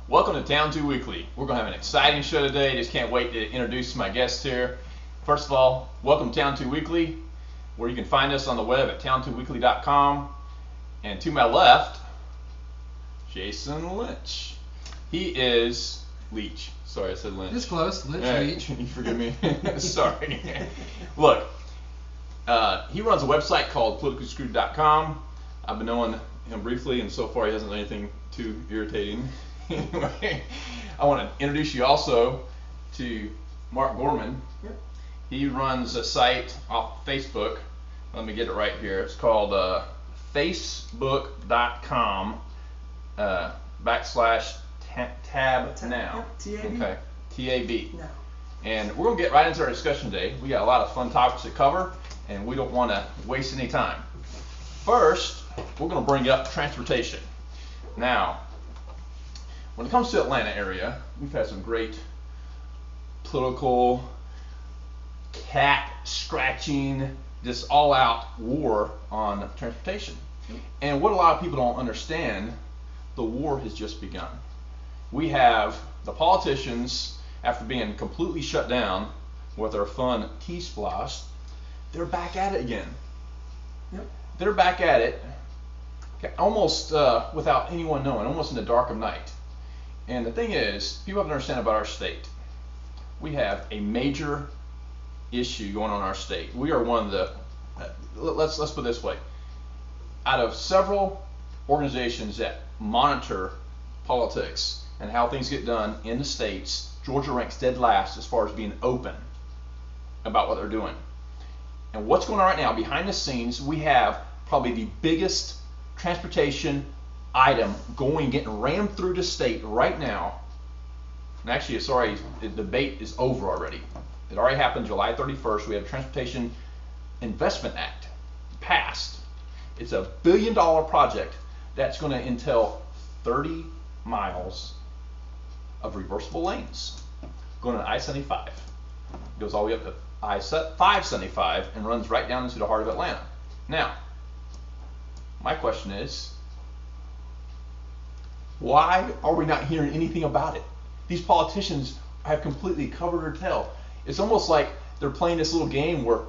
Welcome to Town2weekly. We're going to have an exciting show today. Just can't wait to introduce my guests here. First of all, welcome to Town2weekly, where you can find us on the web at town2weekly.com. And to my left, Jason Lynch. He is Leach. Sorry, I said Lynch. It's close. Lynch, Leach. You forgive me. Sorry. Look, he runs a website called politicallyscrewed.com. I've been knowing him briefly, and so far he hasn't done anything too irritating. Anyway, I want to introduce you also to Mark Gorman. Yep. He runs a site off Facebook. Let me get it right here. It's called facebook.com /tab now. T-A-B. Okay, T-A-B. No. And we're going to get right into our discussion today. We got a lot of fun topics to cover, and we don't want to waste any time. First, we're going to bring up transportation. Now, when it comes to Atlanta area, we've had some great political, cat-scratching, just all-out war on transportation. And what a lot of people don't understand, the war has just begun. We have the politicians, after being completely shut down with their fun T-Splosh, they're back at it again. Yep. They're back at it almost without anyone knowing, almost in the dark of night. And the thing is, people have to understand about our state. We have a major issue going on in our state. We are one of the, let's put it this way, out of several organizations that monitor politics and how things get done in the states, Georgia ranks dead last as far as being open about what they're doing. And what's going on right now, behind the scenes, we have probably the biggest transportation item getting rammed through the state right now. And actually, sorry, the debate is over already. It already happened July 31st. We have Transportation Investment Act passed. It's a $1 billion project that's going to entail 30 miles of reversible lanes going on I-75. It goes all the way up to I-575 and runs right down into the heart of Atlanta. Now, my question is, why are we not hearing anything about it? These politicians have completely covered their tail. It's almost like they're playing this little game where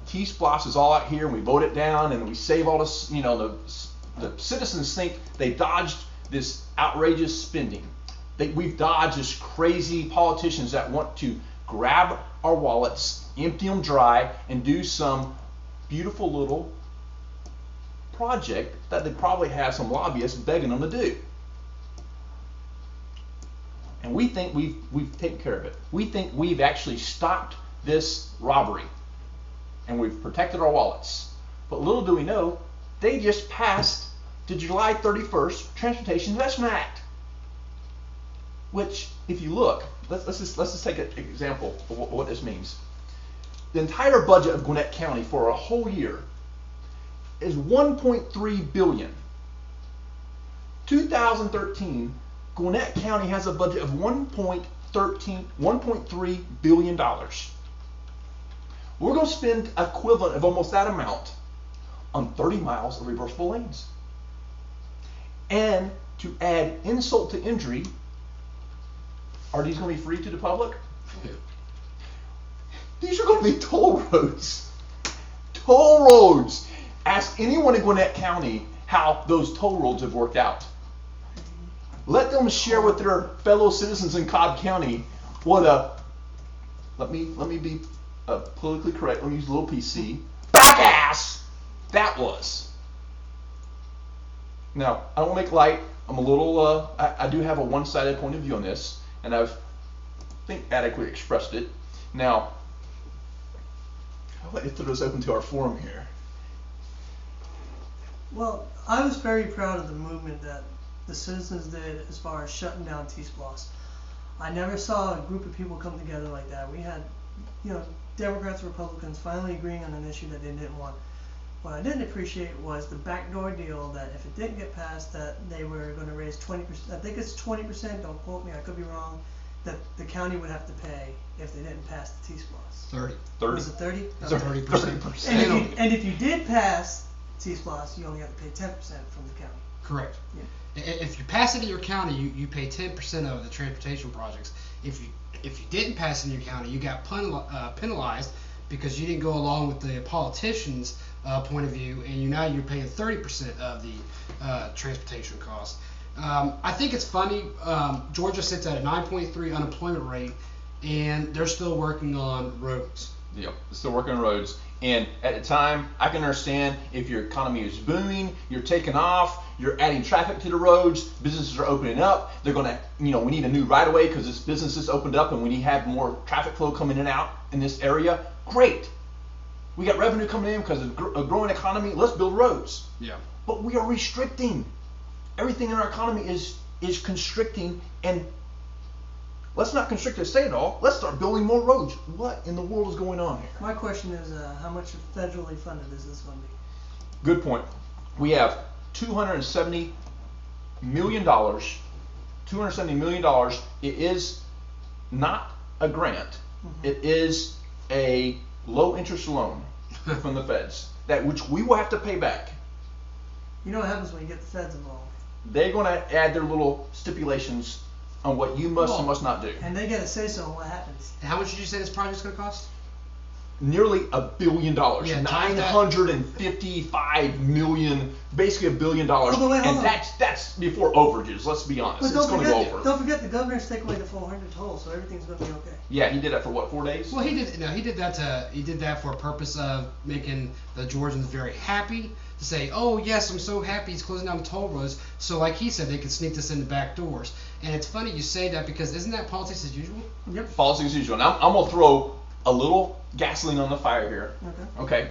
T-Splosh is all out here and we vote it down and we save all this, the citizens think they dodged this outrageous spending. We've dodged this crazy politicians that want to grab our wallets, empty them dry, and do some beautiful little project that they probably have some lobbyists begging them to do. And we think we've taken care of it. We think we've actually stopped this robbery and we've protected our wallets. But little do we know, they just passed the July 31st Transportation Investment Act, which, if you look, let's just take an example of what this means. The entire budget of Gwinnett County for a whole year is $1.3 billion. 2013, Gwinnett County has a budget of $1.3 billion. We're going to spend equivalent of almost that amount on 30 miles of reversible lanes. And to add insult to injury, are these going to be free to the public? These are going to be toll roads. Toll roads. Ask anyone in Gwinnett County how those toll roads have worked out. Let them share with their fellow citizens in Cobb County what let me be politically correct, let me use a little PC, jackass that was. Now, I don't make light, I'm a little, I do have a one-sided point of view on this, and I think adequately expressed it. Now, I'll let you throw this open to our forum here. Well, I was very proud of the movement that the citizens did as far as shutting down T-Splosh. I never saw a group of people come together like that. We had, Democrats and Republicans finally agreeing on an issue that they didn't want. What I didn't appreciate was the backdoor deal that if it didn't get passed, that they were going to raise 20%. I think it's 20. Don't quote me. I could be wrong. That the county would have to pay if they didn't pass the T-Splosh. 30. Was it 30? That's 30%. And if you did pass T-Splosh, you only have to pay 10% from the county. Correct. Yeah. If you pass it in your county, you pay 10% of the transportation projects. If you didn't pass it in your county, you got penalized because you didn't go along with the politicians' point of view, and now you're paying 30% of the transportation costs. I think it's funny. Georgia sits at a 9.3 unemployment rate, and they're still working on roads. Yep, still working on roads. And at the time, I can understand if your economy is booming, you're taking off, you're adding traffic to the roads, businesses are opening up, they're going to, we need a new right of way because this business is opened up and we need to have more traffic flow coming in and out in this area. Great. We got revenue coming in because of a growing economy. Let's build roads. Yeah. But we are restricting. Everything in our economy is constricting, and let's not constrict the state at all. Let's start building more roads. What in the world is going on here? My question is, how much federally funded is this going to be? Good point. We have $270 million. $270 million. It is not a grant. Mm-hmm. It is a low interest loan from the feds which we will have to pay back. You know what happens when you get the feds involved? They're going to add their little stipulations on what you must and must not do. And they get to say so on what happens. And how much did you say this project's going to cost? Nearly $1 billion. Yeah, $955 million, basically $1 billion. Oh, wait, hold and on. that's before overages. Let's be honest. But It's going to go over. don't forget the governor's take away the 400 toll, so everything's going to be okay. Yeah, he did that for what, 4 days? Well, he did that for a purpose of making the Georgians very happy, to say, oh yes, I'm so happy he's closing down the toll roads, so like he said, they could sneak this in the back doors. And it's funny you say that because isn't that politics as usual? Yep. Politics as usual. Now I'm going to throw a little gasoline on the fire here. Okay.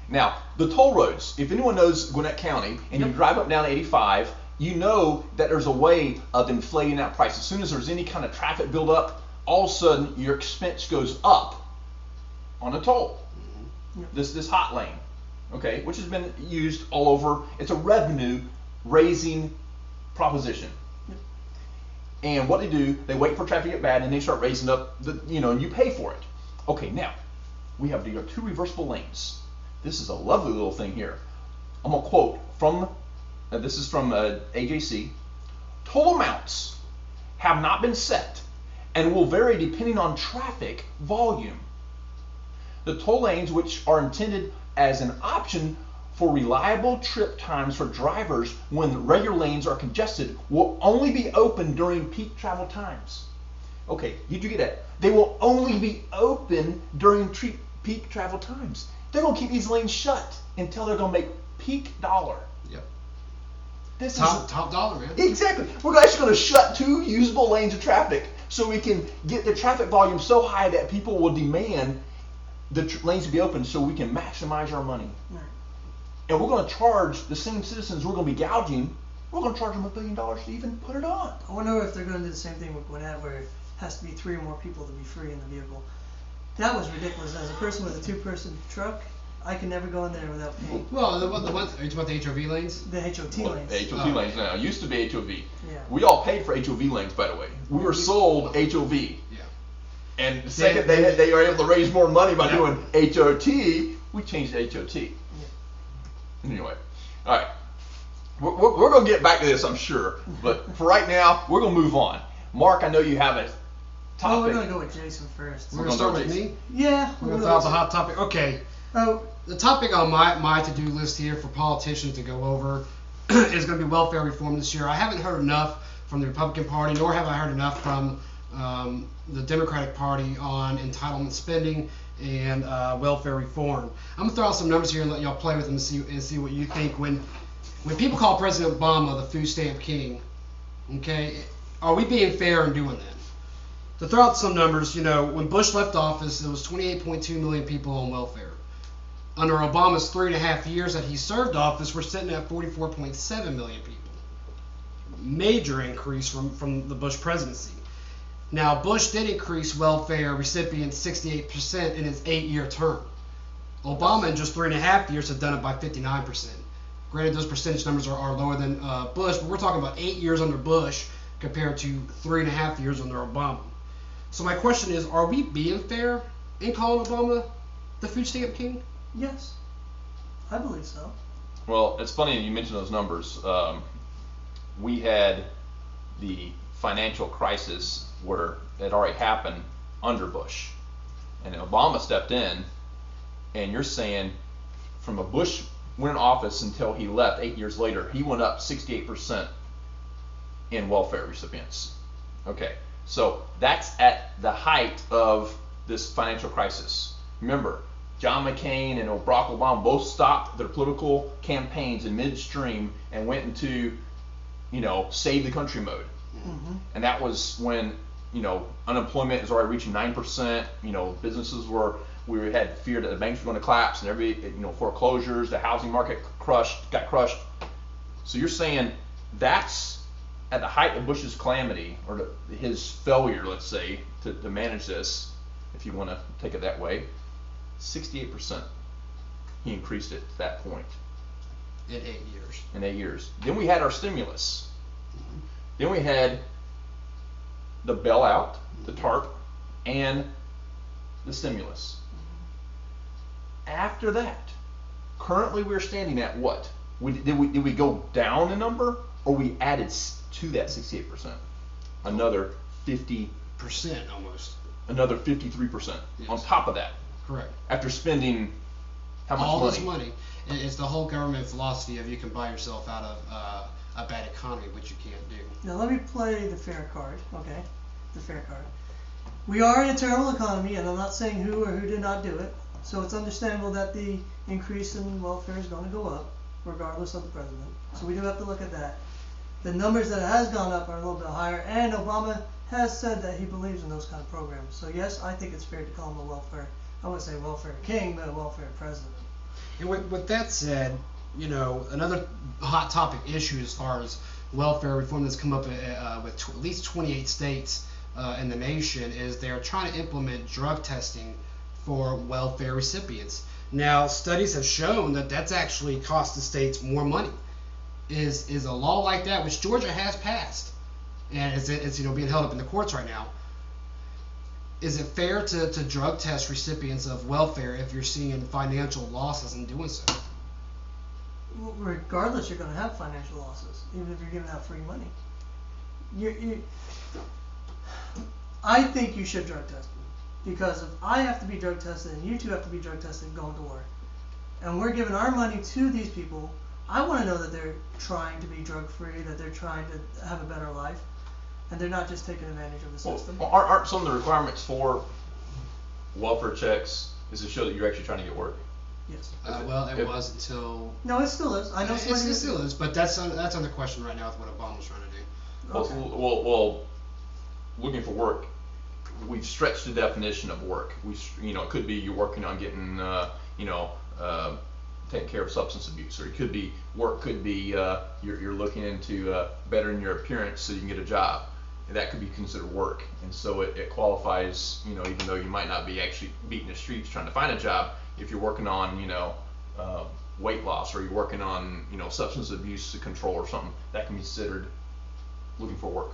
Now, the toll roads, if anyone knows Gwinnett County, and you drive up down 85, you know that there's a way of inflating that price. As soon as there's any kind of traffic buildup, all of a sudden your expense goes up on a toll. This hot lane, okay, which has been used all over. It's a revenue raising proposition. And what they do, they wait for traffic to get bad and they start raising up and you pay for it. Okay, now we have the 2 reversible lanes. This is a lovely little thing here. I'm gonna quote from this is from AJC. Toll amounts have not been set and will vary depending on traffic volume. The toll lanes, which are intended as an option for reliable trip times for drivers when regular lanes are congested, will only be open during peak travel times. Okay, did you get that? They will only be open during peak travel times. They're going to keep these lanes shut until they're going to make peak dollar. Yep. This top dollar, man. Exactly. We're actually going to shut 2 usable lanes of traffic so we can get the traffic volume so high that people will demand the lanes to be open so we can maximize our money. Right. And we're going to charge the same citizens we're going to be gouging, we're going to charge them $1 billion to even put it on. I wonder if they're going to do the same thing with Gwinnett, where it has to be 3 or more people to be free in the vehicle. That was ridiculous. As a person with a 2-person truck, I can never go in there without paying. Well, the ones, are you talking about the HOV lanes? The HOT lanes. The HOV lanes now. It used to be HOV. Yeah. We all paid for HOV lanes, by the way. We were sold HOV. Yeah. And the second they were able to raise more money by doing HOT, we changed to HOT. Yeah. Anyway, all right. We're going to get back to this, I'm sure. But for right now, we're going to move on. Mark, I know you have a topic. Oh, we're going to go with Jason first. We're going to start with me? Yeah. We're going to throw out the hot topic. Okay. Oh. The topic on my to-do list here for politicians to go over is going to be welfare reform this year. I haven't heard enough from the Republican Party, nor have I heard enough from the Democratic Party on entitlement spending and welfare reform. I'm going to throw out some numbers here and let y'all play with them and see what you think. When people call President Obama the food stamp king, okay, are we being fair in doing that? To throw out some numbers, when Bush left office, there was 28.2 million people on welfare. Under Obama's 3.5 years that he served office, we're sitting at 44.7 million people. Major increase from the Bush presidency. Now, Bush did increase welfare recipients 68% in his 8-year term. Obama in just 3.5 years had done it by 59%. Granted, those percentage numbers are lower than Bush, but we're talking about 8 years under Bush compared to 3.5 years under Obama. So my question is, are we being fair in calling Obama the food stamp king? Yes. I believe so. Well, it's funny you mentioned those numbers. We had the financial crisis where it already happened under Bush, and Obama stepped in, and you're saying from a Bush went in office until he left 8 years later, he went up 68% in welfare recipients. Okay, so that's at the height of this financial crisis. Remember, John McCain and Barack Obama both stopped their political campaigns in midstream and went into, save the country mode. Mm-hmm. And that was when, unemployment is already reaching 9%. Businesses we had fear that the banks were going to collapse, and foreclosures, the housing market got crushed. So you're saying that's at the height of Bush's calamity, or his failure, let's say, to manage this, if you want to take it that way, 68%. He increased it to that point. In 8 years. In 8 years. Then we had our stimulus. Then we had the bailout, the TARP, and the stimulus. After that, currently we're standing at what? Did we go down a number, or we added to that 68%? Another 50%, almost. Another 53% Yes. on top of that. Correct. After spending how much all money? this money. It's the whole government philosophy of you can buy yourself out of a bad economy, which you can't do. Now let me play the fair card, okay? The fair card. We are in a terrible economy, and I'm not saying who or who did not do it. So it's understandable that the increase in welfare is going to go up, regardless of the president. So we do have to look at that. The numbers that it has gone up are a little bit higher, and Obama has said that he believes in those kind of programs. So yes, I think it's fair to call him a welfare, I wouldn't say welfare king, but a welfare president. And with that said, another hot topic issue as far as welfare reform that's come up with at least 28 states in the nation is they're trying to implement drug testing for welfare recipients. Now, studies have shown that that's actually cost the states more money. Is a law like that, which Georgia has passed, and it's being held up in the courts right now. Is it fair to drug test recipients of welfare if you're seeing financial losses in doing so? Well, regardless, you're going to have financial losses, even if you're giving out free money. I think you should drug test them, because if I have to be drug tested and you two have to be drug tested going to work, and we're giving our money to these people, I want to know that they're trying to be drug free, that they're trying to have a better life, and they're not just taking advantage of the system. Well, aren't some of the requirements for welfare checks is to show that you're actually trying to get work? Yes. Well, it was until. No, it still is. I know It still is, but that's under question right now with what Obama's trying to do. Okay. Well, looking for work, we've stretched the definition of work. It could be you're working on getting, taking care of substance abuse, or it could be work. Could be you're looking into bettering your appearance so you can get a job. And that could be considered work, and so it qualifies. Even though you might not be actually beating the streets trying to find a job, if you're working on weight loss, or you're working on substance abuse control or something, that can be considered looking for work.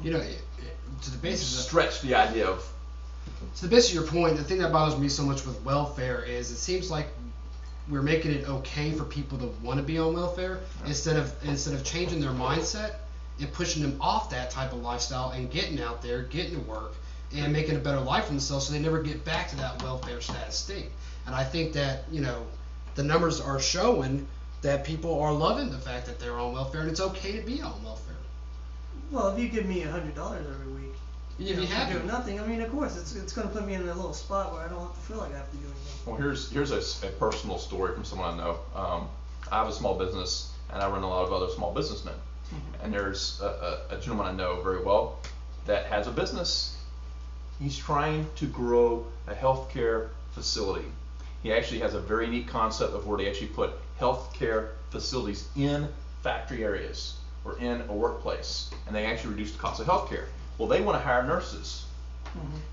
To the basis of Stretch the idea of. To the basis of your point, the thing that bothers me so much with welfare is it seems like we're making it okay for people to want to be on welfare instead of changing their mindset and pushing them off that type of lifestyle and getting out there, getting to work, and making a better life for themselves so they never get back to that welfare status state. And I think that, the numbers are showing that people are loving the fact that they're on welfare, and it's okay to be on welfare. Well, if you give me $100 every week, If you have for to. doing nothing, I mean, of course, it's going to put me in a little spot where I don't have to feel like I have to do anything. Well, here's a personal story from someone I know. I have a small business, and I run a lot of other small businessmen. And there's a gentleman I know very well that has a business. He's trying to grow a healthcare facility. He actually has a very neat concept of where they actually put healthcare facilities in factory areas or in a workplace, and they actually reduce the cost of healthcare. Well, they want to hire nurses.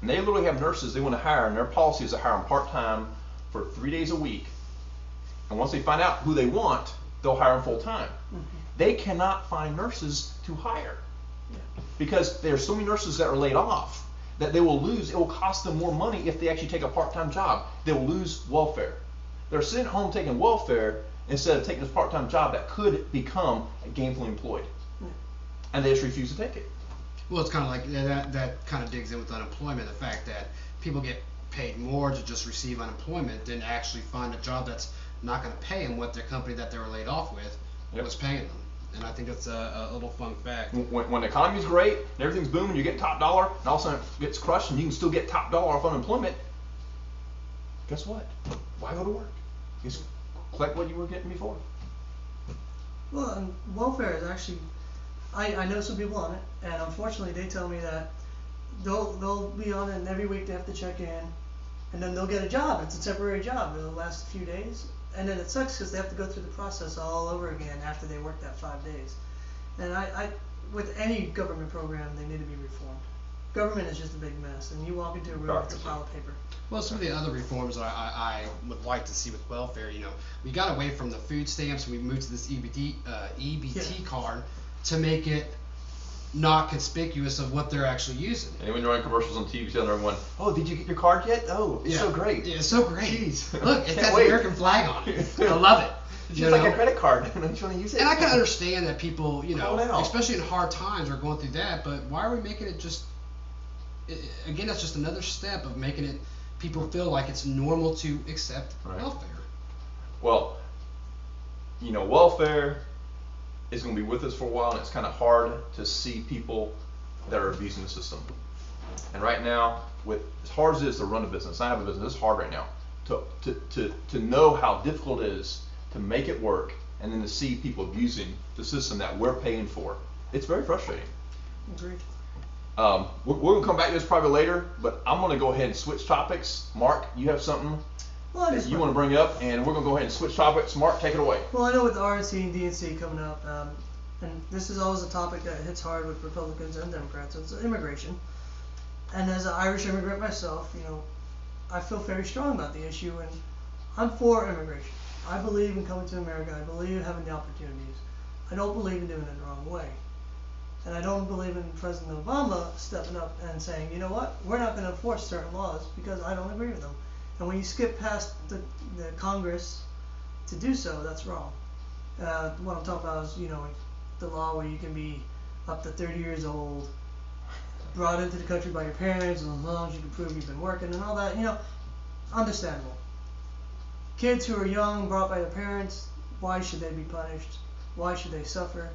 And they literally have nurses they want to hire, and their policy is to hire them part-time for 3 days a week. And once they find out who they want, they'll hire them full-time. They cannot find nurses to hire because there are so many nurses that are laid off that they will lose. It will cost them more money if they actually take a part-time job. They will lose welfare. They're sitting at home taking welfare, instead of taking this part-time job that could become gainfully employed. And they just refuse to take it. Well, it's kind of like that kind of digs in with unemployment. The fact that people get paid more to just receive unemployment than actually find a job that's not going to pay them what their company that they were laid off with was paying them. And I think that's a little fun fact. When the economy's great and everything's booming, you get top dollar, and all of a sudden it gets crushed, and you can still get top dollar off unemployment. Guess what? Why go to work? Just collect what you were getting before. Well, and welfare is actually, I know some people on it, and unfortunately they tell me that they'll be on it, and every week they have to check in, and then they'll get a job. It's a temporary job. It'll last a few days, and then it sucks because they have to go through the process all over again after they work that 5 days. And I with any government program, they need to be reformed. Government is just a big mess, and you walk into a room, it's a pile of paper. Well, some of the other reforms that I would like to see with welfare, we got away from the food stamps and we moved to this EBT card to make it not conspicuous of what they're actually using. And when you're running commercials on TV telling everyone, oh, did you get your card yet? Oh, it's so great. Yeah, it's so great. Jeez. Look, it has the American flag on it. I love it. It's just like a credit card. Don't you want to use it? And I can understand that people, now. especially in hard times, are going through that, but why are we making it just, again, that's just another step of making it, people feel like it's normal to accept welfare. Well, welfare is going to be with us for a while, and it's kind of hard to see people that are abusing the system. And right now, with as hard as it is to run a business, I have a business, it's hard right now to know how difficult it is to make it work, and then to see people abusing the system that we're paying for. It's very frustrating. Agreed. We're going to come back to this probably later, but I'm going to go ahead and switch topics. Mark, you have something that you want to bring up, and we're going to go ahead and switch topics. Mark, take it away. Well, I know with the RNC and DNC coming up, and this is always a topic that hits hard with Republicans and Democrats, it's immigration. And as an Irish immigrant myself, I feel very strong about the issue, and I'm for immigration. I believe in coming to America. I believe in having the opportunities. I don't believe in doing it the wrong way. And I don't believe in President Obama stepping up and saying, you know what, we're not going to enforce certain laws because I don't agree with them. And when you skip past the Congress to do so, that's wrong. What I'm talking about is, the law where you can be up to 30 years old, brought into the country by your parents, and as long as you can prove you've been working and all that, understandable. Kids who are young, brought by their parents, why should they be punished? Why should they suffer?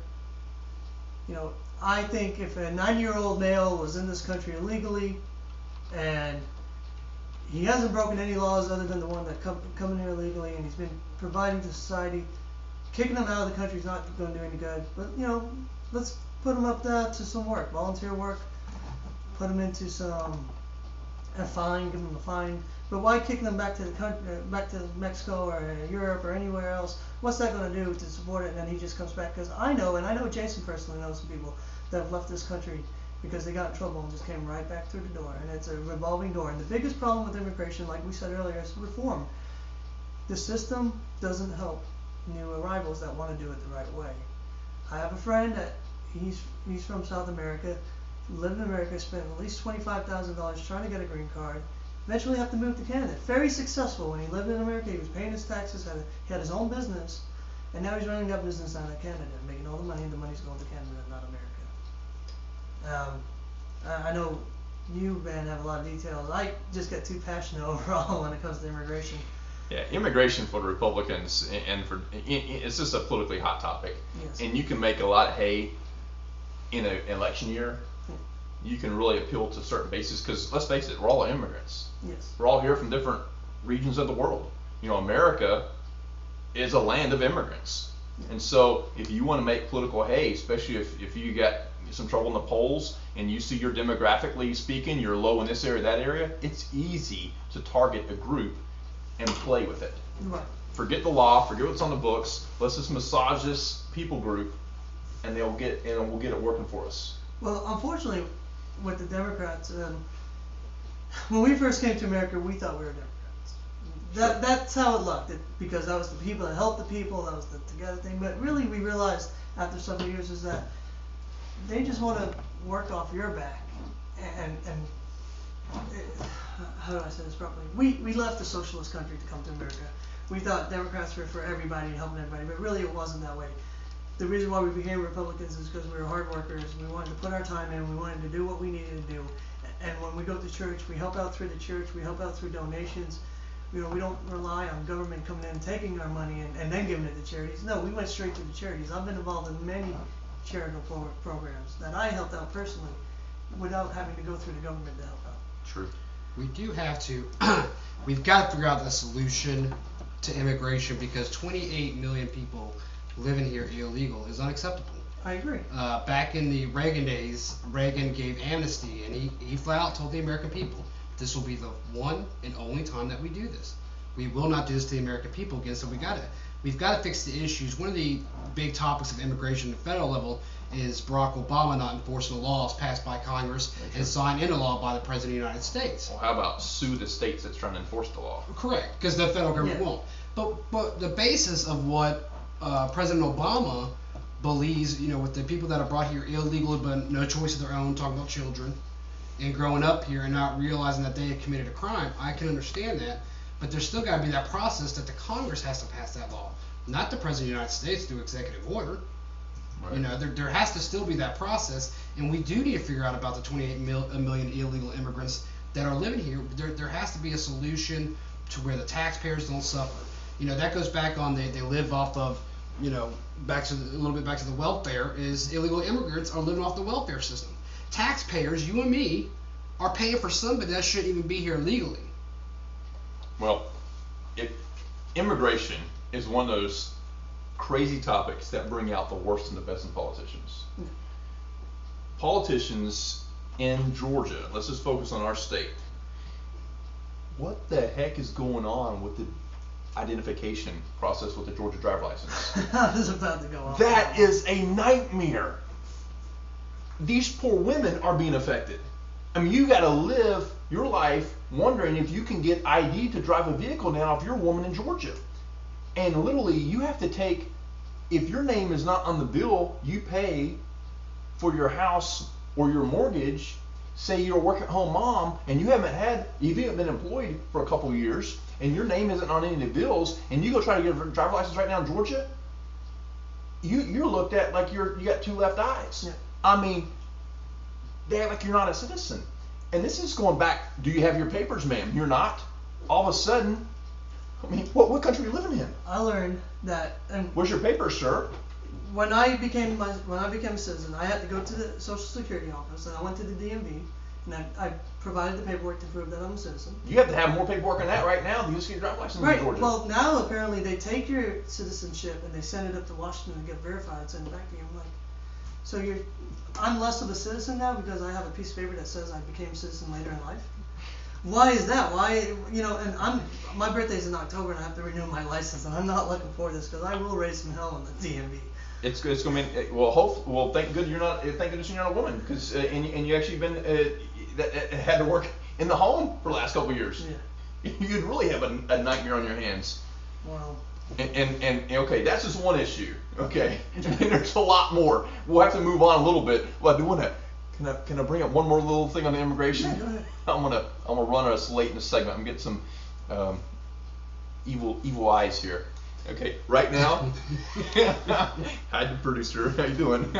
I think if a 9-year-old male was in this country illegally and he hasn't broken any laws other than the one that come in here illegally, and he's been providing to society, kicking him out of the country is not going to do any good. But let's put him up to some work, volunteer work, put him into a fine, give him a fine. But why kicking them back to the country, back to Mexico or Europe or anywhere else? What's that going to do to support it? And then he just comes back, because I know Jason personally knows some people that have left this country because they got in trouble and just came right back through the door. And it's a revolving door. And the biggest problem with immigration, like we said earlier, is reform. The system doesn't help new arrivals that want to do it the right way. I have a friend that he's from South America, lived in America, spent at least $25,000 trying to get a green card. Eventually have to move to Canada. Very successful when he lived in America. He was paying his taxes, he had his own business, and now he's running that business out of Canada, making all the money, and the money's going to Canada, not America. I know you, Ben, have a lot of details. I just get too passionate overall when it comes to immigration. Yeah, immigration for the Republicans, and it's just a politically hot topic. Yes. And you can make a lot of hay in an election year. You can really appeal to certain bases, because let's face it, we're all immigrants. Yes. We're all here from different regions of the world. America is a land of immigrants. And so if you want to make political hay, especially if you got some trouble in the polls and you see you're demographically speaking, you're low in this area, that area, it's easy to target a group and play with it. Right. Forget the law, forget what's on the books, let's just massage this people group, and we'll get it working for us. Well, unfortunately, with the Democrats, when we first came to America, we thought we were Democrats. That's how it looked, because that was the people that helped the people, that was the together thing. But really, we realized after several years is that they just want to work off your back. And how do I say this properly? We left a socialist country to come to America. we thought Democrats were for everybody and helping everybody, but really it wasn't that way. The reason why we became Republicans is because we were hard workers. We wanted to put our time in. We wanted to do what we needed to do. And when we go to church, we help out through the church. We help out through donations. You know, we don't rely on government coming in and taking our money and then giving it to charities. No, we went straight to the charities. I've been involved in many charitable programs that I helped out personally without having to go through the government to help out. True. We do have to, we've got to figure out the solution to immigration, because 28 million people living here illegal is unacceptable. I agree. Back in the Reagan days, Reagan gave amnesty, and he flat out told the American people, this will be the one and only time that we do this. We will not do this to the American people again, so we've got to fix the issues. One of the big topics of immigration at the federal level is Barack Obama not enforcing the laws passed by Congress and signed into law by the President of the United States. Well, how about sue the states that's trying to enforce the law? Correct, because the federal government won't. But the basis of what President Obama believes, you know, with the people that are brought here illegally but no choice of their own, talking about children, and growing up here and not realizing that they had committed a crime, I can understand that. But there's still got to be that process that the Congress has to pass that law, not the President of the United States through executive order. Right. You know, there has to still be that process, and we do need to figure out about the 28 million illegal immigrants that are living here. There has to be a solution to where the taxpayers don't suffer. You know, that goes back on they live off of, you know, a little bit back to the welfare, is illegal immigrants are living off the welfare system. Taxpayers, you and me, are paying for somebody that shouldn't even be here legally. Well, immigration is one of those crazy topics that bring out the worst and the best in politicians. Politicians in Georgia, let's just focus on our state. What the heck is going on with the identification process with the Georgia driver license? I was about to go off. That is a nightmare. These poor women are being affected. I mean, you got to live your life wondering if you can get ID to drive a vehicle now if you're a woman in Georgia. And literally, you have to take, if your name is not on the bill you pay for your house or your mortgage, say you're a work-at-home mom and you haven't been employed for a couple of years and your name isn't on any of the bills, and you go try to get a driver's license right now in Georgia, you're looked at like you got two left eyes. Yeah. I mean, they act like you're not a citizen. And this is going back, do you have your papers, ma'am? You're not. All of a sudden, I mean, what country are you living in? I learned that. And where's your papers, sir? When I became a citizen, I had to go to the Social Security office, and I went to the DMV, and I provided the paperwork to prove that I'm a citizen. You have to have more paperwork than that right now than you just get your driver's license in Georgia. Well, now apparently they take your citizenship and they send it up to Washington to get verified and send it back to you. I'm like, so I'm less of a citizen now because I have a piece of paper that says I became a citizen later in life. Why is that? Why, you know, and my birthday's in October and I have to renew my license, and I'm not looking for this because I will raise some hell in the DMV. It's going to be, well, thank goodness you're not a woman, because and you actually been had to work in the home for the last couple of years. Yeah. You'd really have a nightmare on your hands. Wow. And okay, that's just one issue. Okay, and there's a lot more. We'll have to move on a little bit. Well, I do want to. Can I bring up one more little thing on the immigration? Yeah, go ahead. I'm gonna run us late in the segment. I'm getting some evil eyes here. Okay, right now. Hi, the producer. How you doing?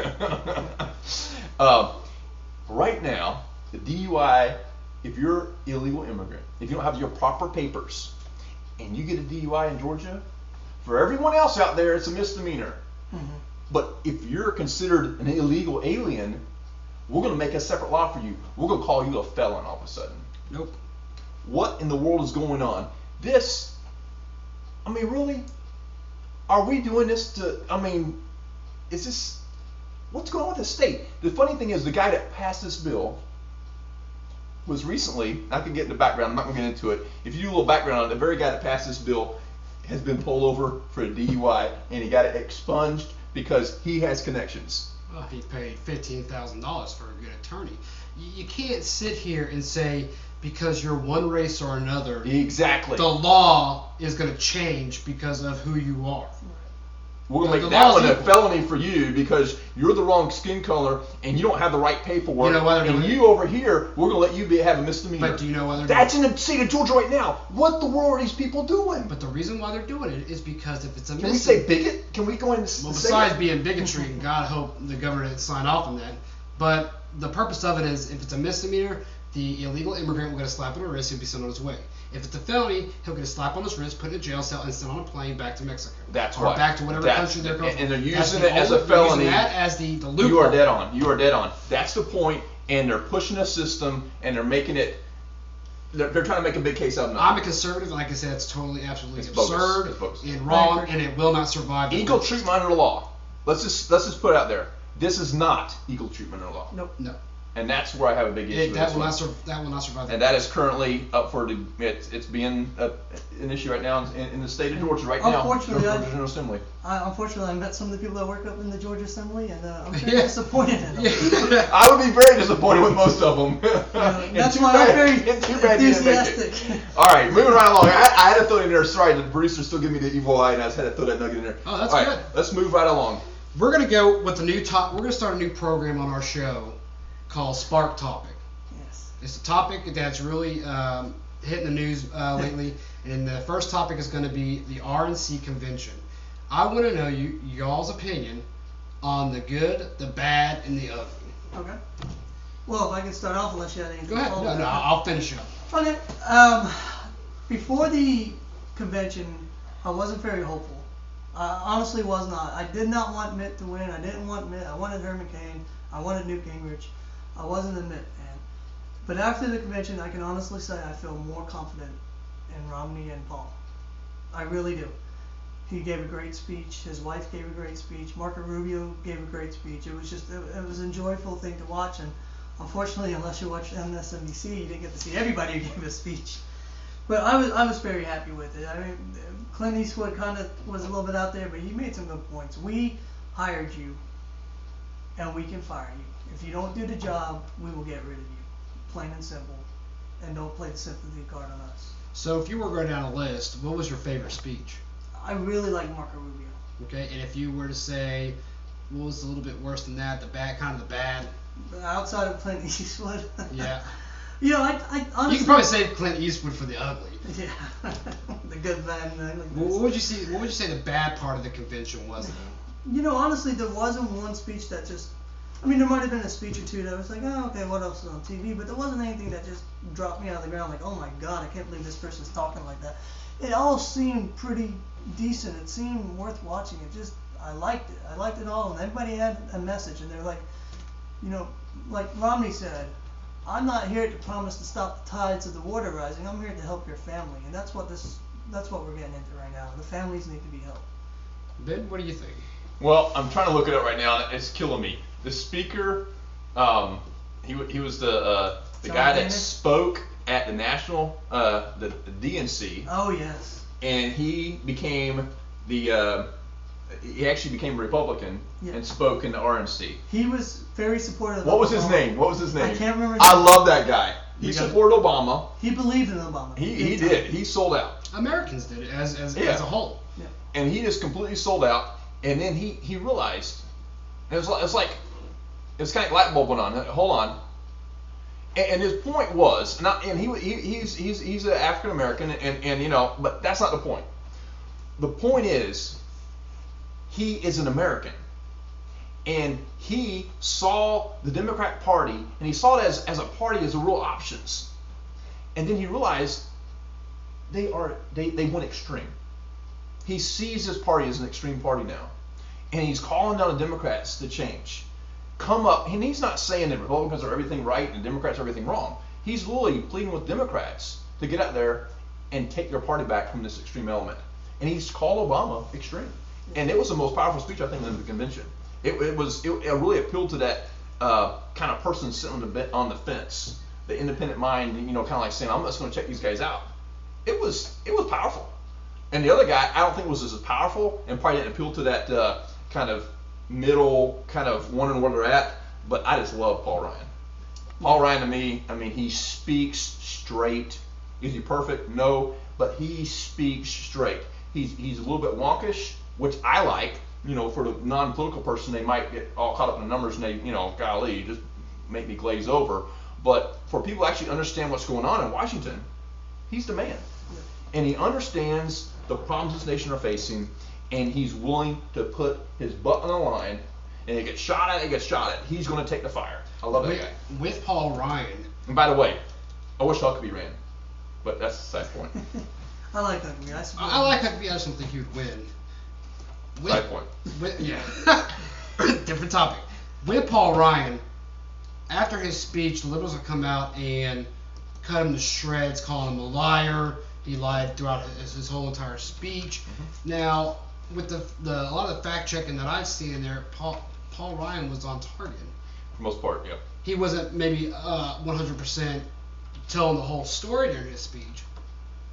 Right now, the DUI. If you're illegal immigrant, if you don't have your proper papers, and you get a DUI in Georgia, for everyone else out there, it's a misdemeanor. Mm-hmm. But if you're considered an illegal alien, we're going to make a separate law for you. We're going to call you a felon all of a sudden. Nope. What in the world is going on? I mean, really? Are we doing this to, is this, what's going on with the state? The funny thing is, the guy that passed this bill was recently, I can get in the background, I'm not going to get into it. If you do a little background on it, the very guy that passed this bill has been pulled over for a DUI, and he got it expunged because he has connections. Well, he paid $15,000 for a good attorney. You can't sit here and say because you're one race or another, exactly, the law is going to change because of who you are. We're going to The make that law's one a equal. felony for you because you're the wrong skin color and you don't have the right paperwork. You know why they're and doing you over here, we're going to let you have a misdemeanor. But do you know why they're That's doing in the state of Georgia right now. What the world are these people doing? But the reason why they're doing it is because if it's a Can we say bigot? Can we go in and Well, say besides that? being bigotry, and God hope the governor didn't sign off on that. But the purpose of it is, if it's a misdemeanor, the illegal immigrant will get a slap on the wrist. He'll be sent on his way. If it's a felony, he'll get a slap on his wrist, put in a jail cell, and sent on a plane back to Mexico. That's or why. back to whatever country they're going. And they're That's using the it as a only- they're felony. using that as the loophole. You are dead on. You are dead on. That's the point. And they're pushing a system, and they're making it. They're trying to make a big case out of I'm a nothing. conservative, and like I said, it's totally, absolutely It's bogus. absurd It's bogus. and wrong, and it will not survive. the Equal elections. treatment under the law. Let's just put it out there. This is not equal treatment under the law. Nope. No, And that's where I have a big issue with that this will one. not that will not survive. And that is currently up for it's being an issue right now in the state of Georgia right now. Unfortunately, Georgia General Assembly. Unfortunately, I met some of the people that work up in the Georgia Assembly, and I'm very Yeah. disappointed in them. Yeah. I would be very disappointed with most of them. That's too why bad, I'm very and too bad you didn't make it. enthusiastic. All right, moving right along. I had to throw it in there. Sorry, the producer's still giving me the evil eye, and I just had to throw that nugget in there. Oh, that's All right, good. let's move right along. We're gonna go with the new top. We're gonna start a new program on our show called Spark Topic. Yes. It's a topic that's really hitting the news lately, and the first topic is going to be the RNC convention. I want to know y'all's opinion on the good, the bad, and the ugly. Okay. Well, if I can start off, unless you had anything. Go ahead. to follow No, that. no, I'll finish up. Okay. Before the convention, I wasn't very hopeful. I honestly was not. I did not want Mitt to win. I didn't want Mitt. I wanted Herman Cain. I wanted Newt Gingrich. I wasn't a Mitt fan. But after the convention, I can honestly say I feel more confident in Romney and Paul. I really do. He gave a great speech. His wife gave a great speech. Marco Rubio gave a great speech. It was just, it was an enjoyable thing to watch. And unfortunately, unless you watched MSNBC, you didn't get to see everybody who gave a speech. But I was very happy with it. I mean, Clint Eastwood kind of was a little bit out there, but he made some good points. We hired you, and we can fire you. If you don't do the job, we will get rid of you. Plain and simple. And don't play the sympathy card on us. So if you were going down a list, what was your favorite speech? I really like Marco Rubio. Okay, and if you were to say what was a little bit worse than that, the bad, kind of the bad. Outside of Clint Eastwood. Yeah. You know, I honestly. You can probably save Clint Eastwood for the ugly. Yeah. The good, bad, and ugly. What would you see? What would you say the bad part of the convention was? You know, honestly, there wasn't one speech that just. I mean, there might have been a speech or two that was like, oh, okay, what else is on TV? But there wasn't anything that just dropped me out of the ground like, oh my God, I can't believe this person's talking like that. It all seemed pretty decent. It seemed worth watching. I liked it. I liked it all, and everybody had a message. And they're like, you know, like Romney said, I'm not here to promise to stop the tides of the water rising. I'm here to help your family, and that's what we're getting into right now. The families need to be helped. Ben, what do you think? Well, I'm trying to look it up right now, and it's killing me. The speaker, he was the John guy that Boehner? spoke at the national, the DNC, Oh yes. and he became he actually became a Republican Yeah. and spoke in the RNC. He was very supportive. What of was his Obama. name? What was his name? I can't remember. I love that guy. He We got- supported Obama. He believed in Obama. He Big time. did. He sold out. Americans did it as Yeah. a whole. And he just completely sold out. And then he realized, it was like it's kind of light bulb went on. Hold on. And his point was, he's an African American, and you know, but that's not the point. The point is, he is an American, and he saw the Democratic Party, and he saw it as a party as a real options, and then he realized they went extreme. He sees this party as an extreme party now, and he's calling down the Democrats to change. Come up, and he's not saying that Republicans are everything right and Democrats are everything wrong. He's literally pleading with Democrats to get out there and take their party back from this extreme element. And he's called Obama extreme, and it was the most powerful speech I think in the convention. It really appealed to that kind of person sitting on the fence, the independent mind, you know, kind of like saying, I'm just going to check these guys out. It was powerful. And the other guy, I don't think was as powerful, and probably didn't appeal to that kind of middle, kind of wondering where they're at. But I just love Paul Ryan. Paul Ryan to me, I mean, he speaks straight. Is he perfect? No, but he speaks straight. He's a little bit wonkish, which I like, for the non-political person, they might get all caught up in the numbers and they, golly, just make me glaze over. But for people to actually understand what's going on in Washington, he's the man. And he understands the problems this nation are facing, and he's willing to put his butt on the line, and it gets shot at, he's going to take the fire. I love that guy. With Paul Ryan. And by the way, I wish Huckabee ran, but that's the side point. I like Huckabee. I like Huckabee. I just don't think he would win. Side point. Yeah. Different topic. With Paul Ryan, after his speech, the liberals have come out and cut him to shreds, calling him a liar. He lied throughout his whole entire speech. Mm-hmm. Now, with a lot of the fact checking that I've seen in there, Paul Ryan was on target. For the most part, yeah. He wasn't maybe 100% telling the whole story during his speech,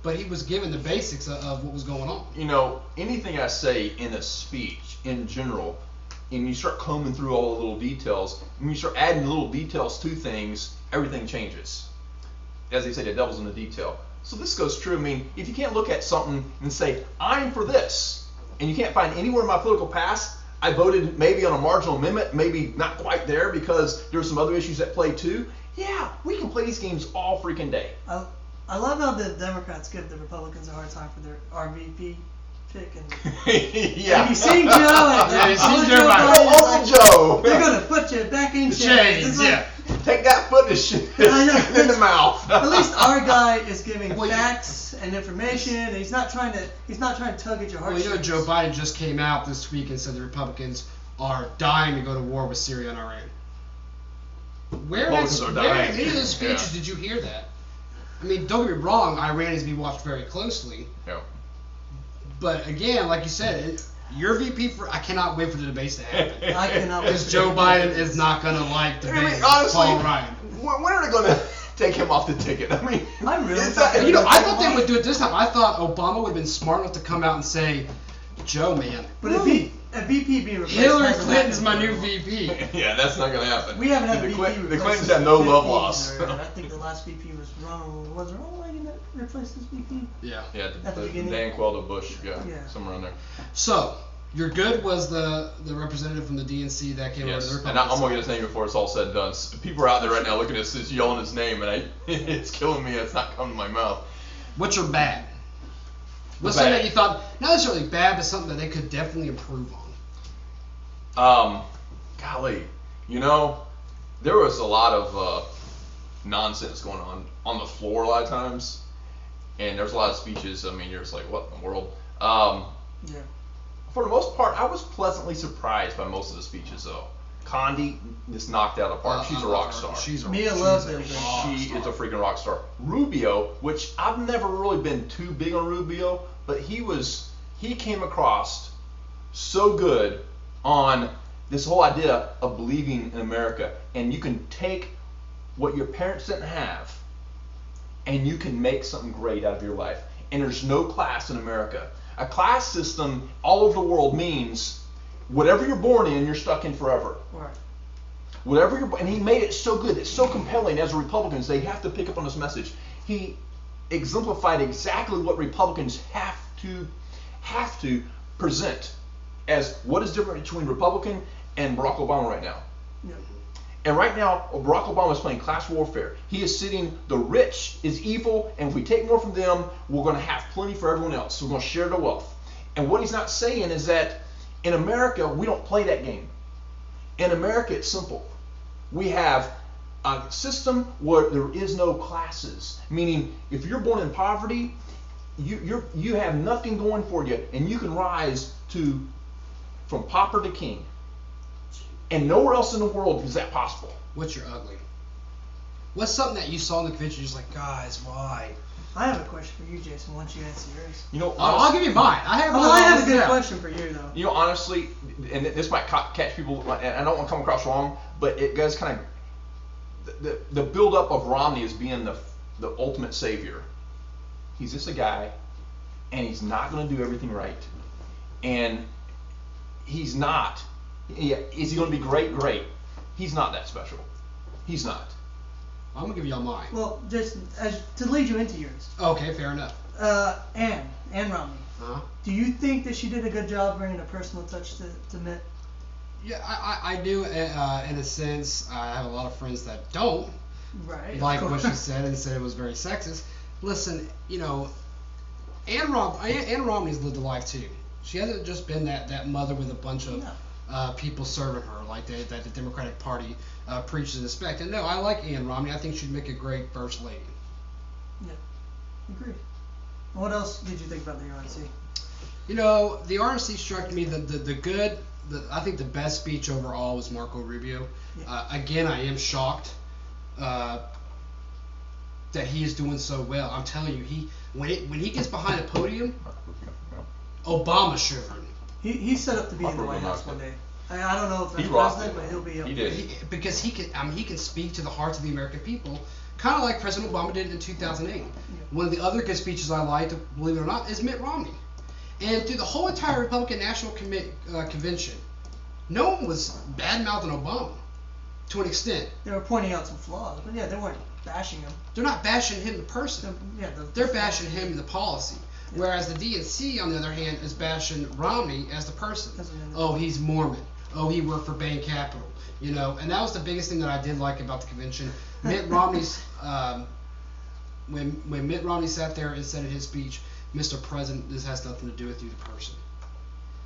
but he was given the basics of what was going on. Anything I say in a speech in general, and you start combing through all the little details, and you start adding little details to things, everything changes. As they say, the devil's in the detail. So this goes true. I mean, if you can't look at something and say, I'm for this, and you can't find anywhere in my political past, I voted maybe on a marginal amendment, maybe not quite there because there were some other issues at play too. Yeah, we can play these games all freaking day. I love how the Democrats give the Republicans a hard time for their RVP pick. And yeah. Have you seen Joe? Yeah, you've seen Joe Biden. Joe. They're going to put you back in chains. Yeah. Take that foot and shit in the mouth. At least our guy is giving facts and information, and he's not trying to tug at your heart. Well, Joe Biden just came out this week and said the Republicans are dying to go to war with Syria and Iran. Where in any of those speeches did you hear that? I mean, don't get me wrong, Iran needs to be watched very closely. Yeah. But again, like you said, your VP I cannot wait for the debates to happen. I cannot wait. Because Joe Biden is not going to like debating honestly, Paul Ryan. When are they going to take him off the ticket? I mean, I'm really I thought they would do it this time. I thought Obama would have been smart enough to come out and say, Joe, man. But a VP being replaced. Hillary Clinton's my new VP. Yeah, that's not going to happen. We haven't had a VP. The Clintons have no love loss. I think the last VP was Ronald. Was it Ronald Reagan that replaced this VP? Yeah, at the beginning. Dan Quayle to Bush, somewhere in there. So, your good was the representative from the DNC that came over to the Republicans. And I'm going to get his name before it's all said and done. People are out there right now looking at this, yelling his name, and it's killing me. It's not coming to my mouth. What's your bad? What's something that you thought, not necessarily bad, but something that they could definitely improve on? Golly, there was a lot of nonsense going on the floor a lot of times, and there's a lot of speeches. I mean, you're just like, what in the world? Yeah. For the most part, I was pleasantly surprised by most of the speeches, though. Condi just knocked out of the park. She's a rock star. Mia loves it. She is a freaking rock star. Rubio, which I've never really been too big on Rubio, but he came across so good on this whole idea of believing in America, and you can take what your parents didn't have, and you can make something great out of your life. And there's no class in America. A class system all over the world means whatever you're born in, you're stuck in forever. Right. And he made it so good, it's so compelling. As Republicans, they have to pick up on this message. He exemplified exactly what Republicans have to present as what is different between Republican and Barack Obama right now. Yeah. And right now, Barack Obama is playing class warfare. He is sitting, the rich is evil, and if we take more from them, we're going to have plenty for everyone else. We're going to share the wealth. And what he's not saying is that in America, we don't play that game. In America, it's simple. We have a system where there is no classes, meaning if you're born in poverty, you have nothing going for you, and you can rise from pauper to king. And nowhere else in the world is that possible. What's your ugly? What's something that you saw in the convention you're just like, guys, why? I have a question for you, Jason, once you answer yours. I'll give you mine. I have a good question for you, though. Honestly, and this might catch people, and I don't want to come across wrong, but it does kind of, the build-up of Romney as being the ultimate savior. He's just a guy, and he's not going to do everything right. And he's not. Is he going to be great? Great. He's not that special. He's not. I'm going to give y'all mine. Well, just to lead you into yours. Okay, fair enough. Ann Romney. Uh-huh. Do you think that she did a good job bringing a personal touch to Mitt? Yeah, I do in a sense. I have a lot of friends that don't Right. like what she said and said it was very sexist. Listen, you know, Ann Romney's lived a life too. She hasn't just been that mother with a bunch of people serving her like that the Democratic Party preaches and expects. And no, I like Ann Romney. I think she'd make a great first lady. Yeah, agreed. What else did you think about the RNC? You know, the RNC struck me I think the best speech overall was Marco Rubio. Yeah. Again, I am shocked that he is doing so well. I'm telling you, when he gets behind a podium, Obama's shivering. He's set up to be in the White House one day. I don't know if that's president, but he'll be up there. Because he can speak to the hearts of the American people, kind of like President Obama did in 2008. Yeah. One of the other good speeches I liked, believe it or not, is Mitt Romney. And through the whole entire Republican National Convention, no one was bad-mouthing Obama to an extent. They were pointing out some flaws, but yeah, they weren't bashing him. They're not bashing him, the person. They're bashing him, the policy. Yeah. Whereas the DNC, on the other hand, is bashing Romney as the person. Oh, he's Mormon. Oh, he worked for Bain Capital. You know, and that was the biggest thing that I did like about the convention. Mitt Romney's when Mitt Romney sat there and said in his speech, "Mr. President, this has nothing to do with you, the person.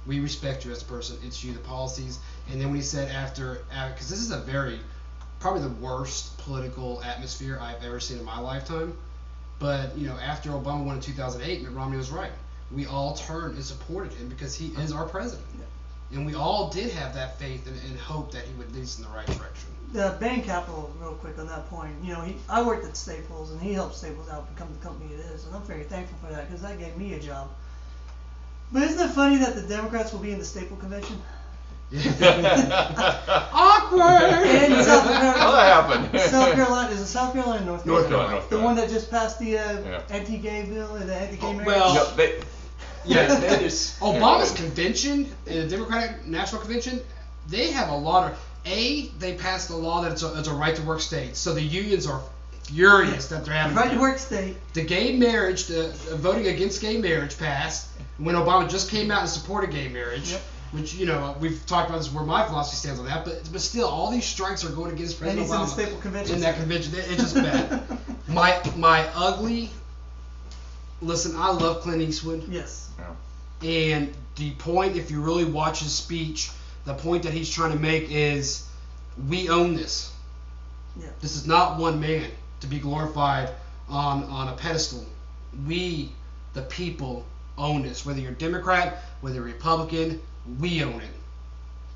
We respect you as a person. It's you, the policies." And then when he said after, because this is probably the worst political atmosphere I've ever seen in my lifetime. But, you know, after Obama won in 2008, Mitt Romney was right. We all turned and supported him because he is our president. Yeah. And we all did have that faith and hope that he would lead us in the right direction. The Bain Capital, real quick on that point, you know, I worked at Staples, and he helped Staples out become the company it is, and I'm very thankful for that because that gave me a job. But isn't it funny that the Democrats will be in the Staple Convention? Awkward! And South Carolina. How that happened? South Carolina, is it South Carolina or North Carolina? North Carolina. The one that just passed the anti-gay bill or the anti-gay marriage? Well, that is Obama's convention, the Democratic National Convention, they have a lot of they passed a law that it's a right to work state. So the unions are furious that they're having right to work state. The gay marriage, the voting against gay marriage passed when Obama just came out and supported gay marriage. Yep. Which, you know, we've talked about this where my philosophy stands on that, but still, all these strikes are going against President Obama. And he's in the Staple Convention. In that convention, it's just bad. my ugly. Listen, I love Clint Eastwood. Yes. Yeah. And the point, if you really watch his speech, the point that he's trying to make is, we own this. Yeah. This is not one man to be glorified on a pedestal. We, the people, own this. Whether you're Democrat, whether you're Republican, we own it.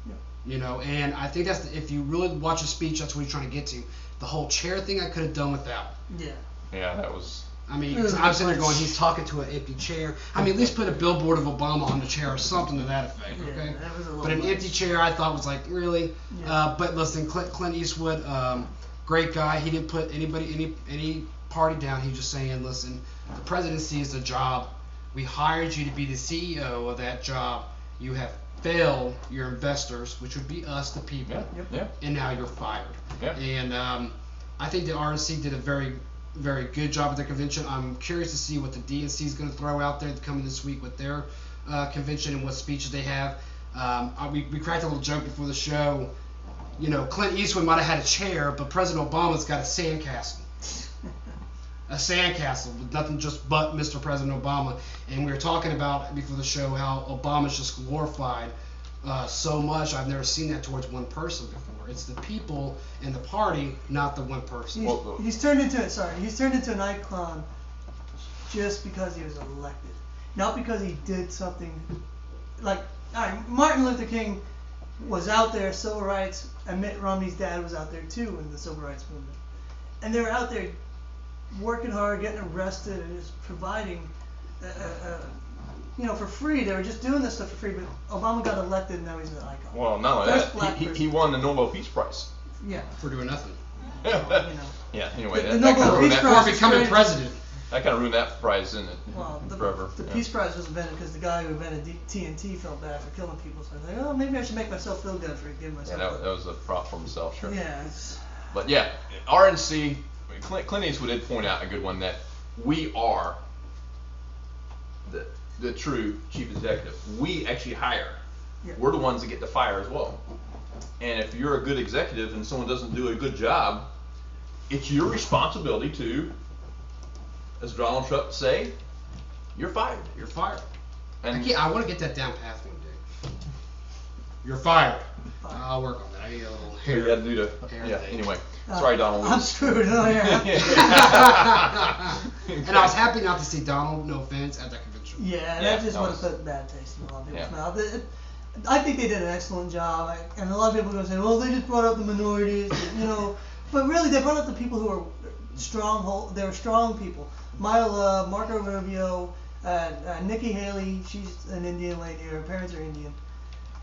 Yeah. You know, and I think if you really watch a speech, that's what he's trying to get to. The whole chair thing I could have done without. Yeah. Yeah, that was. I mean, I'm sitting there going, he's talking to an empty chair. I mean, at least put a billboard of Obama on the chair or something to that effect, okay? Yeah, that was a little but an much. empty chair, I thought was like, really? Yeah. But listen, Clint Eastwood, great guy. He didn't put any party down. He was just saying, listen, the presidency is a job. We hired you to be the CEO of that job. You have failed your investors, which would be us, the people. Yeah. And now you're fired. Yeah. And I think the RNC did a very, very good job at the convention. I'm curious to see what the DNC is going to throw out there coming this week with their convention and what speeches they have. We cracked a little joke before the show. You know, Clint Eastwood might have had a chair, but President Obama's got a sandcastle. A sandcastle with nothing but Mr. President Obama. And we were talking about before the show how Obama's just glorified so much. I've never seen that towards one person before. It's the people and the party, not the one person. He's turned into an icon just because he was elected, not because he did something. Like, all right, Martin Luther King was out there, civil rights, and Mitt Romney's dad was out there too in the civil rights movement, and they were out there working hard, getting arrested, and just providing, for free. They were just doing this stuff for free, but Obama got elected, and now he's an icon. Well, not only that, he won the Nobel Peace Prize. Yeah. For doing nothing. Yeah. Anyway, the that kind of ruined that. Or becoming president. That kind of ruined that prize, didn't it? Well, forever. The Peace Prize was invented because the guy who invented TNT felt bad for killing people. So I was like, oh, maybe I should make myself feel good for giving myself. Yeah, that was a prop for himself, sure. Yeah. But yeah, RNC. Clint Eastwood did point out a good one that we are the the true chief executive. We actually hire. Yeah. We're the ones that get to fire as well. And if you're a good executive and someone doesn't do a good job, it's your responsibility to, as Donald Trump say, you're fired. You're fired. And I want to get that down past one day. You're fired. I'll work on that. I need a little hair. you got to do the hair thing. Anyway, sorry, Donald. I'm screwed. Oh, yeah. And I was happy not to see Donald, no offense, at that convention. Yeah, Yeah, that just that would was- have put bad taste in a lot of people's Yeah. mouth. I think they did an excellent job, and a lot of people are going to say, well, they just brought up the minorities, but really they brought up the people who are they were strong people. Marco Rubio, Nikki Haley, she's an Indian lady, her parents are Indian.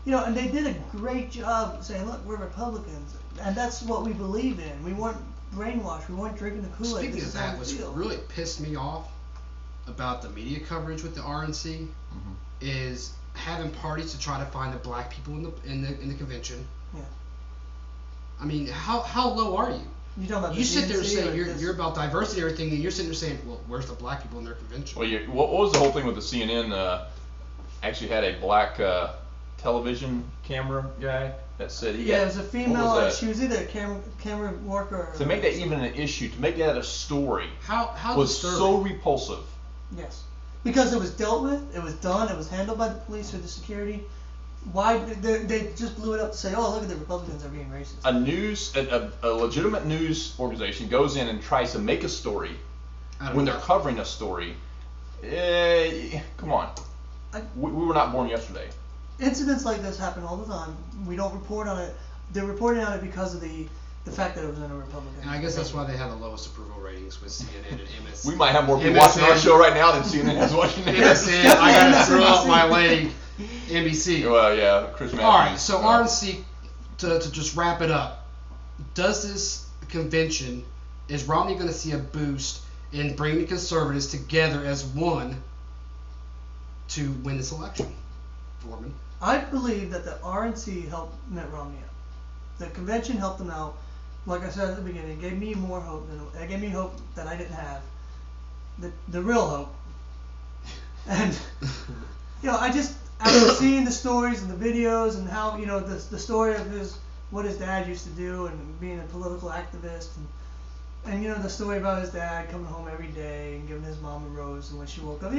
And they did a great job saying, look, we're Republicans, and that's what we believe in. We weren't brainwashed, we weren't drinking the Kool-Aid. Speaking of that, what really pissed me off about the media coverage with the RNC is having parties to try to find the black people in the convention. Yeah. I mean, how low are you? You talking about You sit there and DNC say or you're about diversity and everything, and you're sitting there saying, well, where's the black people in their convention? Well, what was the whole thing with the CNN? Actually had a black television camera guy that said he. Yeah, it was a female. What was that? She was either a camera worker. Or To make that even an issue, to make that a story, How was disturbing. so repulsive. Yes, because it was dealt with, it was done, it was handled by the police or the security. Why they just blew it up to say, oh, look at the Republicans are being racist. A legitimate news organization goes in and tries to make a story when they're covering a story. Come on, we were not born yesterday. Incidents like this happen all the time. We don't report on it. They're reporting on it because of the fact that it was in a Republican. And I guess that's why they have the lowest approval ratings with CNN and MS. We might have more people watching our show right now than CNN has watching it. MSN, I gotta throw up my lady, NBC. Well, yeah, Chris Matthews. All right, so RNC, to just wrap it up, does this convention, is Romney going to see a boost in bringing the conservatives together as one to win this election? Foreman. I believe that the RNC helped Mitt Romney out. The convention helped him out. Like I said at the beginning, it gave me more hope. It gave me hope that I didn't have. The real hope. And I just after seeing the stories and the videos and how the story of what his dad used to do and being a political activist and the story about his dad coming home every day and giving his mom a rose and when she woke up,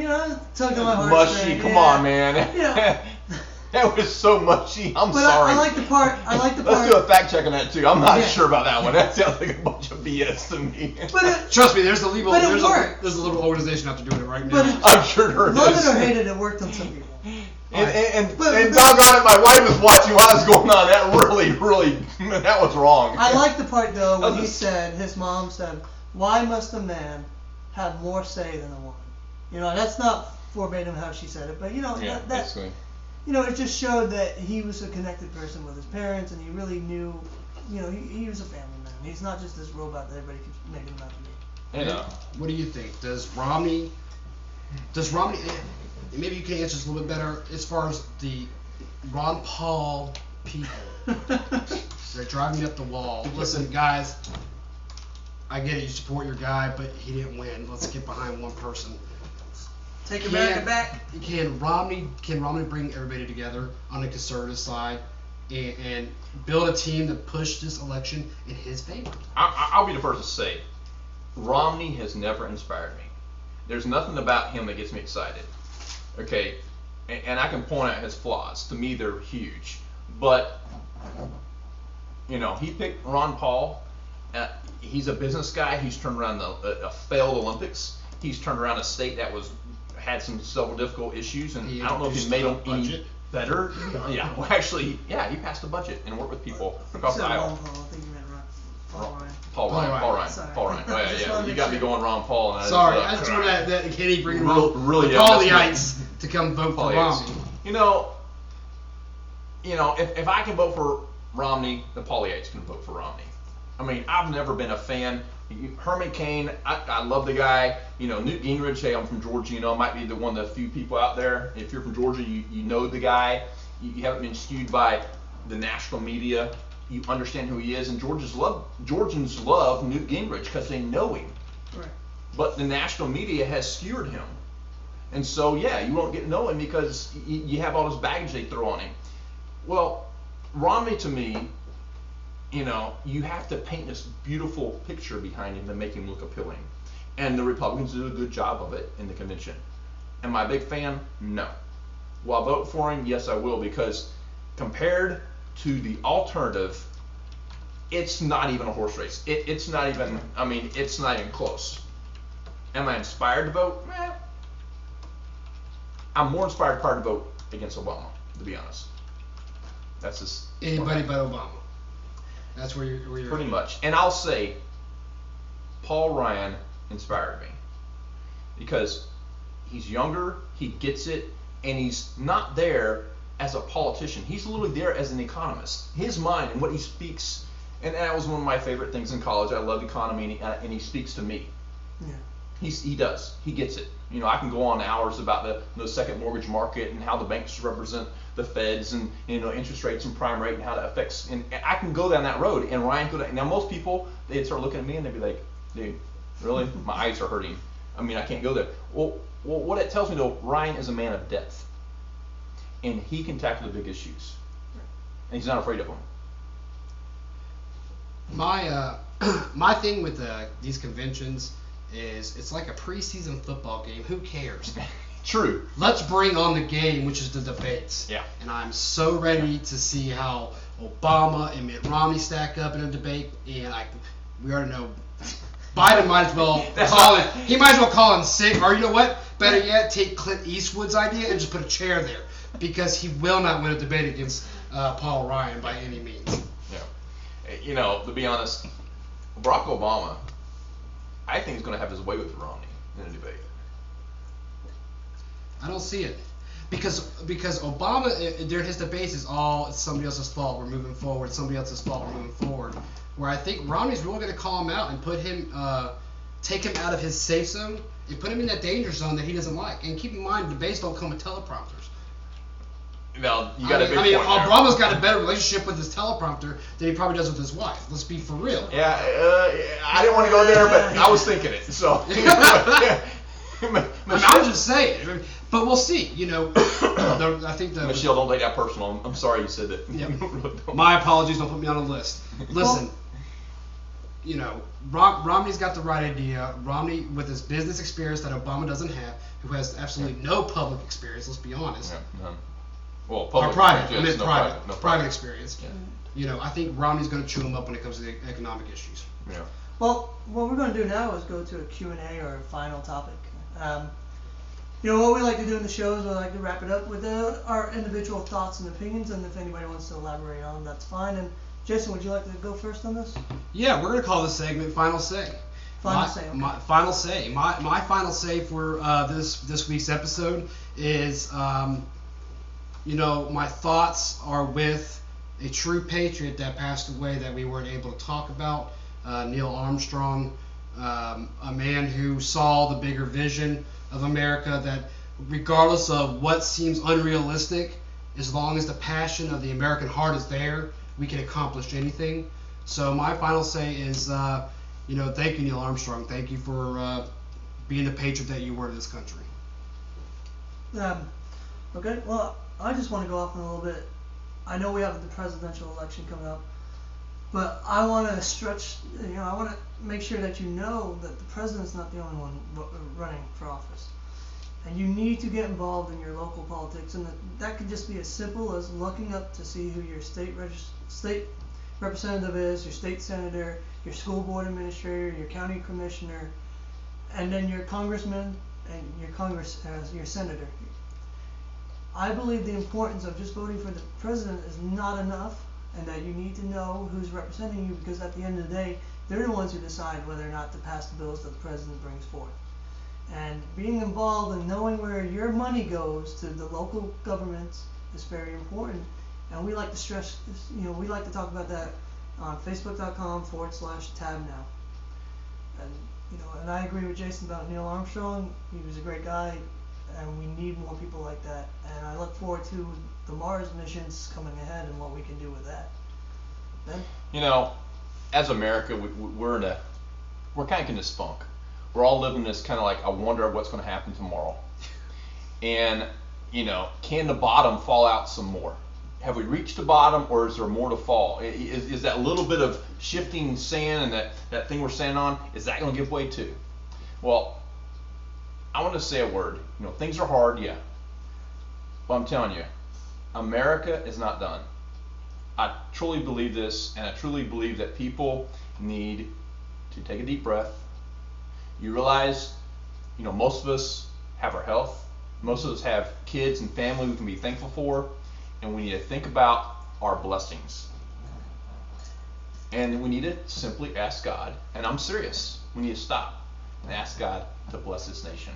tugging my heart. Mushy, come on, man. That was so mushy. I'm sorry. I like the part. Let's do a fact check on that too. I'm not sure about that one. That sounds like a bunch of BS to me. But trust me, there's a legal but it there's worked. a little organization out there doing it right now. But I'm sure there is. Love it or hate it, it worked on some people. And doggone it, my wife was watching while it was going on. That really, that was wrong. I like the part though when his mom said, "Why must a man have more say than a woman?" That's not verbatim how she said it, but basically. It just showed that he was a connected person with his parents, and he really knew, he was a family man. He's not just this robot that everybody keeps making him out to be. What do you think? Does Romney, maybe you can answer this a little bit better, as far as the Ron Paul people. They're driving me up the wall. Listen, guys, I get it, you support your guy, but he didn't win. Let's get behind one person. Take America back. Can Romney bring everybody together on the conservative side and build a team to push this election in his favor? I'll be the first to say, Romney has never inspired me. There's nothing about him that gets me excited. Okay, and I can point out his flaws. To me, they're huge. But, he picked Ron Paul. He's a business guy. He's turned around a failed Olympics. He's turned around a state that had some several difficult issues, and I don't know if he made them any better. Yeah, well, actually, he passed the budget and worked with people across the aisle. I think you meant Paul Ryan. Paul Ryan. Oh, yeah. You got me going Ron Paul. And I just want that Kenny bring really Pauliites to come vote for Romney. If I can vote for Romney, the Pauliites can vote for Romney. I mean, I've never been a fan. Herman Cain, I love the guy. Newt Gingrich, hey, I'm from Georgia, might be one of the few people out there. If you're from Georgia, you know the guy. You haven't been skewed by the national media. You understand who he is. And Georgians love Newt Gingrich because they know him. Right. But the national media has skewered him. And so, yeah, you won't get to know him because you have all this baggage they throw on him. Well, Romney, to me, you have to paint this beautiful picture behind him to make him look appealing. And the Republicans do a good job of it in the convention. Am I a big fan? No. Will I vote for him? Yes, I will, because compared to the alternative, it's not even a horse race. It's not even, it's not even close. Am I inspired to vote? I'm more inspired probably to vote against Obama, to be honest. That's just anybody but Obama. That's where you're pretty much. And I'll say, Paul Ryan inspired me because he's younger, he gets it, and he's not there as a politician. He's literally there as an economist. His mind and what he speaks, and that was one of my favorite things in college. I love economy, and he speaks to me. Yeah. He does. He gets it. I can go on hours about the second mortgage market and how the banks represent the feds and interest rates and prime rate and how that affects. And I can go down that road. And Ryan could. Now most people, they'd start looking at me and they'd be like, "Dude, really? My eyes are hurting. I can't go there." Well, what it tells me though, Ryan is a man of depth, and he can tackle the big issues, and he's not afraid of them. My thing with these conventions is it's like a preseason football game. Who cares? True. Let's bring on the game, which is the debates. Yeah. And I'm so ready to see how Obama and Mitt Romney stack up in a debate. And we already know Biden might as well call it. He might as well call him sick. Or you know what? Better yet, take Clint Eastwood's idea and just put a chair there, because he will not win a debate against Paul Ryan by any means. Yeah. To be honest, Barack Obama, I think he's going to have his way with Romney in a debate. I don't see it, because Obama during his debates is all somebody else's fault. We're moving forward. Somebody else's fault. We're moving forward. Where I think Romney's really going to call him out and put him, take him out of his safe zone and put him in that danger zone that he doesn't like. And keep in mind, debates don't come with teleprompters. Well, you got a big point there. Obama's got a better relationship with his teleprompter than he probably does with his wife. Let's be for real. Yeah, I didn't want to go there, but I was thinking it. So. I'm just saying. But we'll see. I think Michelle, don't take that personal. I'm sorry you said that. Yep. My apologies. Don't put me on a list. Listen. Romney's got the right idea. Romney, with his business experience that Obama doesn't have, who has absolutely no public experience. Let's be honest. Yeah, none. Well, public. Or private. Yes, private experience. Yeah. I think Romney's going to chew him up when it comes to the economic issues. Yeah. Well, what we're going to do now is go to a Q&A or a final topic. What we like to do in the show is we like to wrap it up with our individual thoughts and opinions, and if anybody wants to elaborate on them, that's fine. And Jason, would you like to go first on this? Yeah, we're going to call this segment Final Say. Final say. Okay. My final say. My final say for this week's episode is, my thoughts are with a true patriot that passed away that we weren't able to talk about, Neil Armstrong, a man who saw the bigger vision of America, that regardless of what seems unrealistic, as long as the passion of the American heart is there, we can accomplish anything. So my final say is, thank you, Neil Armstrong. Thank you for being the patriot that you were to this country. Okay, well, I just want to go off on a little bit. I know we have the presidential election coming up, but I want to stretch, I want to make sure that you know that the president's not the only one running for office. And you need to get involved in your local politics, and that could just be as simple as looking up to see who your state representative is, your state senator, your school board administrator, your county commissioner, and then your congressman and your senator. I believe the importance of just voting for the president is not enough, and that you need to know who's representing you, because at the end of the day, they're the ones who decide whether or not to pass the bills that the president brings forth. And being involved and knowing where your money goes to the local governments is very important. And we like to stress, we like to talk about that on Facebook.com/tabnow. And I agree with Jason about Neil Armstrong. He was a great guy, and we need more people like that. And I look forward to the Mars missions coming ahead and what we can do with that. Ben? As America, we're kind of in this funk. We're all living this kind of like a wonder of what's going to happen tomorrow. And, can the bottom fall out some more? Have we reached the bottom, or is there more to fall? Is that little bit of shifting sand and that thing we're standing on, is that going to give way too? Well, I want to say a word. Things are hard, yeah. But I'm telling you, America is not done. I truly believe this, and I truly believe that people need to take a deep breath. You realize, most of us have our health. Most of us have kids and family we can be thankful for, and we need to think about our blessings. And we need to simply ask God, and I'm serious, we need to stop and ask God to bless this nation.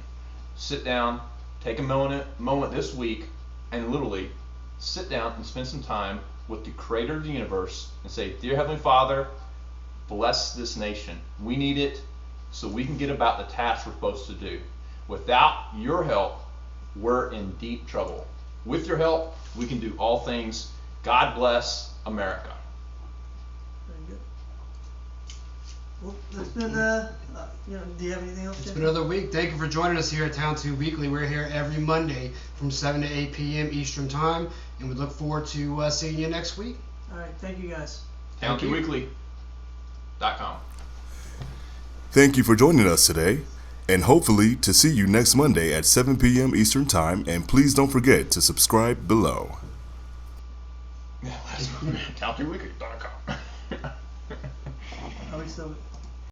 Sit down, take a moment this week, and literally sit down and spend some time with the creator of the universe and say, Dear Heavenly Father, bless this nation. We need it so we can get about the tasks we're supposed to do. Without your help, we're in deep trouble. With your help, we can do all things. God bless America. Very good. Well, it's been, do you have anything else? It's been another week. Thank you for joining us here at Town2 Weekly. We're here every Monday from 7 to 8 p.m. Eastern Time, and we look forward to seeing you next week. All right, thank you guys. Town2weekly.com. Thank you for joining us today, and hopefully to see you next Monday at 7 p.m. Eastern Time, and please don't forget to subscribe below. Town2weekly.com. Are we still